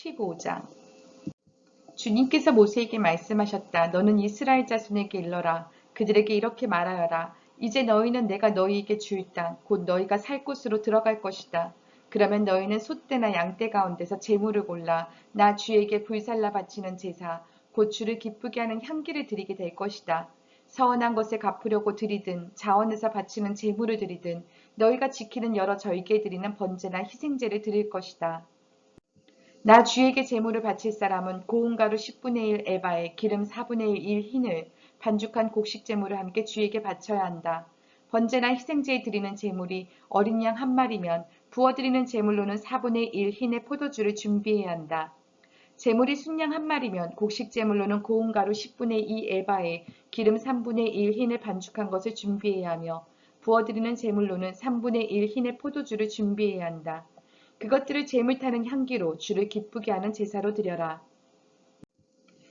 15장. 주님께서 모세에게 말씀하셨다. 너는 이스라엘 자손에게 일러라. 그들에게 이렇게 말하여라. 이제 너희는 내가 너희에게 줄 땅, 곧 너희가 살 곳으로 들어갈 것이다. 그러면 너희는 소떼나 양떼 가운데서 제물을 골라 나 주에게 불살라 바치는 제사, 곧 주를 기쁘게 하는 향기를 드리게 될 것이다. 서원한 것에 갚으려고 드리든 자원에서 바치는 제물을 드리든 너희가 지키는 여러 절기에 드리는 번제나 희생제를 드릴 것이다. 나 주에게 제물을 바칠 사람은 고운 가루 10분의 1 에바에 기름 4분의 1 흰을 반죽한 곡식 제물을 함께 주에게 바쳐야 한다. 번제나 희생제에 드리는 제물이 어린 양 한 마리면 부어드리는 제물로는 4분의 1 흰의 포도주를 준비해야 한다. 제물이 순양 한 마리면 곡식 제물로는 고운 가루 10분의 2 에바에 기름 3분의 1 흰을 반죽한 것을 준비해야 하며 부어드리는 제물로는 3분의 1 흰의 포도주를 준비해야 한다. 그것들을 제물 타는 향기로 주를 기쁘게 하는 제사로 드려라.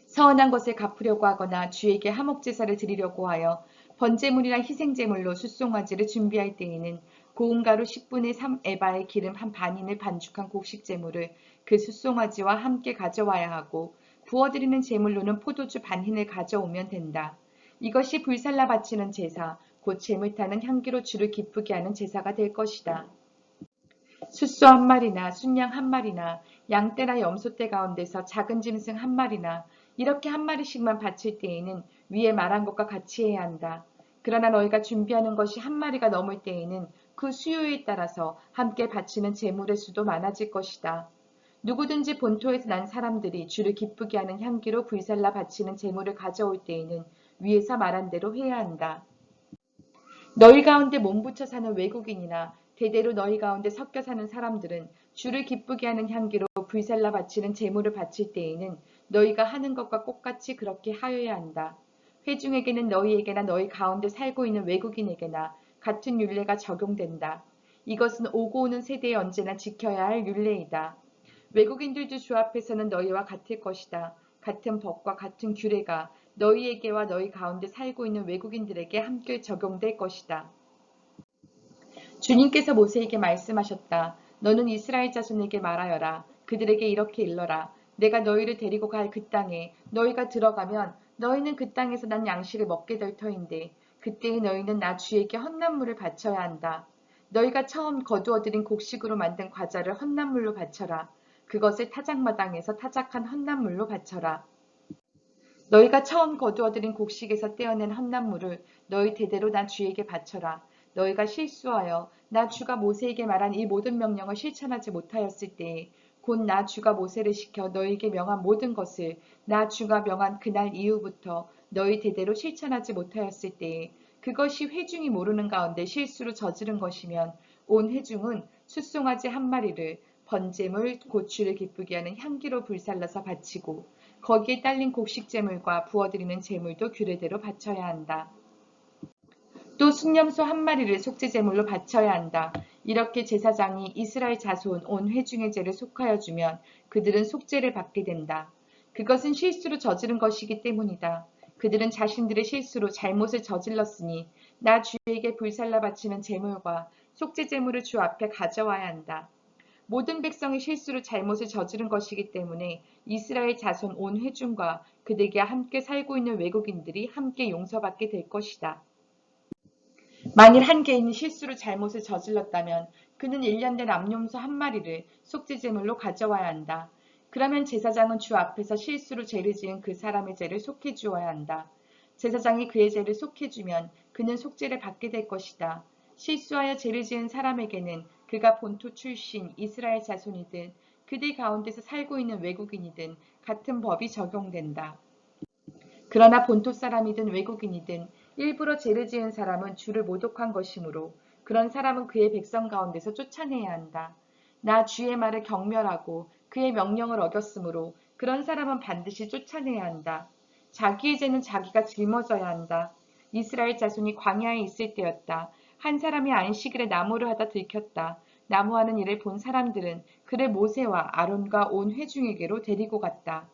서원한 것을 갚으려고 하거나 주에게 화목제사를 드리려고 하여 번제물이나 희생제물로 숫송아지를 준비할 때에는 고운 가루 10분의 3 에바의 기름 한 반인을 반죽한 곡식제물을 그 숫송아지와 함께 가져와야 하고 부어드리는 제물로는 포도주 반흰을 가져오면 된다. 이것이 불살라 바치는 제사, 곧 제물 타는 향기로 주를 기쁘게 하는 제사가 될 것이다. 숫소 한 마리나 순양 한 마리나 양떼나 염소떼 가운데서 작은 짐승 한 마리나 이렇게 한 마리씩만 바칠 때에는 위에 말한 것과 같이 해야 한다. 그러나 너희가 준비하는 것이 한 마리가 넘을 때에는 그 수요에 따라서 함께 바치는 제물의 수도 많아질 것이다. 누구든지 본토에서 난 사람들이 주를 기쁘게 하는 향기로 불살라 바치는 제물을 가져올 때에는 위에서 말한 대로 해야 한다. 너희 가운데 몸붙여 사는 외국인이나 대대로 너희 가운데 섞여 사는 사람들은 주를 기쁘게 하는 향기로 불살라 바치는 제물을 바칠 때에는 너희가 하는 것과 똑같이 그렇게 하여야 한다. 회중에게는 너희에게나 너희 가운데 살고 있는 외국인에게나 같은 율례가 적용된다. 이것은 오고 오는 세대에 언제나 지켜야 할 율례이다. 외국인들도 주 앞에서는 너희와 같을 것이다. 같은 법과 같은 규례가 너희에게와 너희 가운데 살고 있는 외국인들에게 함께 적용될 것이다. 주님께서 모세에게 말씀하셨다. 너는 이스라엘 자손에게 말하여라. 그들에게 이렇게 일러라. 내가 너희를 데리고 갈 그 땅에 너희가 들어가면 너희는 그 땅에서 난 양식을 먹게 될 터인데 그때에 너희는 나 주에게 헌난물을 바쳐야 한다. 너희가 처음 거두어들인 곡식으로 만든 과자를 헌난물로 바쳐라. 그것을 타작마당에서 타작한 헌난물로 바쳐라. 너희가 처음 거두어들인 곡식에서 떼어낸 헌난물을 너희 대대로 나 주에게 바쳐라. 너희가 실수하여 나 주가 모세에게 말한 이 모든 명령을 실천하지 못하였을 때에 곧 나 주가 모세를 시켜 너희에게 명한 모든 것을 나 주가 명한 그날 이후부터 너희 대대로 실천하지 못하였을 때에 그것이 회중이 모르는 가운데 실수로 저지른 것이면 온 회중은 숫송아지 한 마리를 번제물 곧 주를 기쁘게 하는 향기로 불살라서 바치고 거기에 딸린 곡식제물과 부어드리는 제물도 규례대로 바쳐야 한다. 또 순념소 한 마리를 속죄제물로 바쳐야 한다. 이렇게 제사장이 이스라엘 자손 온 회중의 죄를 속하여 주면 그들은 속죄를 받게 된다. 그것은 실수로 저지른 것이기 때문이다. 그들은 자신들의 실수로 잘못을 저질렀으니 나 주에게 불살라 바치는 제물과 속죄제물을 주 앞에 가져와야 한다. 모든 백성이 실수로 잘못을 저지른 것이기 때문에 이스라엘 자손 온 회중과 그들에게 함께 살고 있는 외국인들이 함께 용서받게 될 것이다. 만일 한 개인이 실수로 잘못을 저질렀다면 그는 1년 된 암염소 한 마리를 속죄제물로 가져와야 한다. 그러면 제사장은 주 앞에서 실수로 죄를 지은 그 사람의 죄를 속해 주어야 한다. 제사장이 그의 죄를 속해 주면 그는 속죄를 받게 될 것이다. 실수하여 죄를 지은 사람에게는 그가 본토 출신 이스라엘 자손이든 그들 가운데서 살고 있는 외국인이든 같은 법이 적용된다. 그러나 본토 사람이든 외국인이든 일부러 죄를 지은 사람은 주를 모독한 것이므로 그런 사람은 그의 백성 가운데서 쫓아내야 한다. 나 주의 말을 경멸하고 그의 명령을 어겼으므로 그런 사람은 반드시 쫓아내야 한다. 자기의 죄는 자기가 짊어져야 한다. 이스라엘 자손이 광야에 있을 때였다. 한 사람이 안식일에 나무를 하다 들켰다. 나무하는 일을 본 사람들은 그를 모세와 아론과 온 회중에게로 데리고 갔다.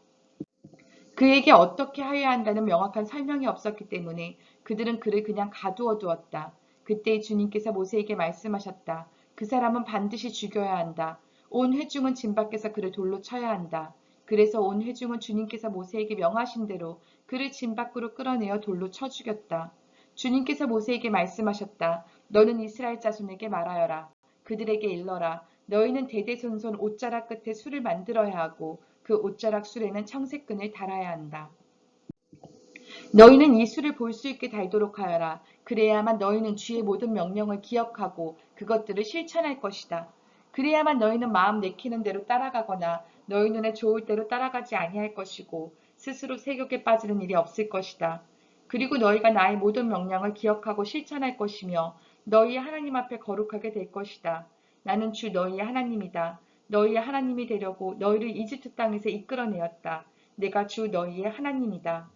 그에게 어떻게 하여야 한다는 명확한 설명이 없었기 때문에 그들은 그를 그냥 가두어 두었다. 그때 주님께서 모세에게 말씀하셨다. 그 사람은 반드시 죽여야 한다. 온 회중은 진 밖에서 그를 돌로 쳐야 한다. 그래서 온 회중은 주님께서 모세에게 명하신 대로 그를 진 밖으로 끌어내어 돌로 쳐 죽였다. 주님께서 모세에게 말씀하셨다. 너는 이스라엘 자손에게 말하여라. 그들에게 일러라. 너희는 대대손손 옷자락 끝에 술을 만들어야 하고 그 옷자락 술에는 청색끈을 달아야 한다. 너희는 이 수를 볼 수 있게 달도록 하여라. 그래야만 너희는 주의 모든 명령을 기억하고 그것들을 실천할 것이다. 그래야만 너희는 마음 내키는 대로 따라가거나 너희 눈에 좋을 대로 따라가지 아니할 것이고 스스로 세욕에 빠지는 일이 없을 것이다. 그리고 너희가 나의 모든 명령을 기억하고 실천할 것이며 너희의 하나님 앞에 거룩하게 될 것이다. 나는 주 너희의 하나님이다. 너희의 하나님이 되려고 너희를 이집트 땅에서 이끌어내었다. 내가 주 너희의 하나님이다.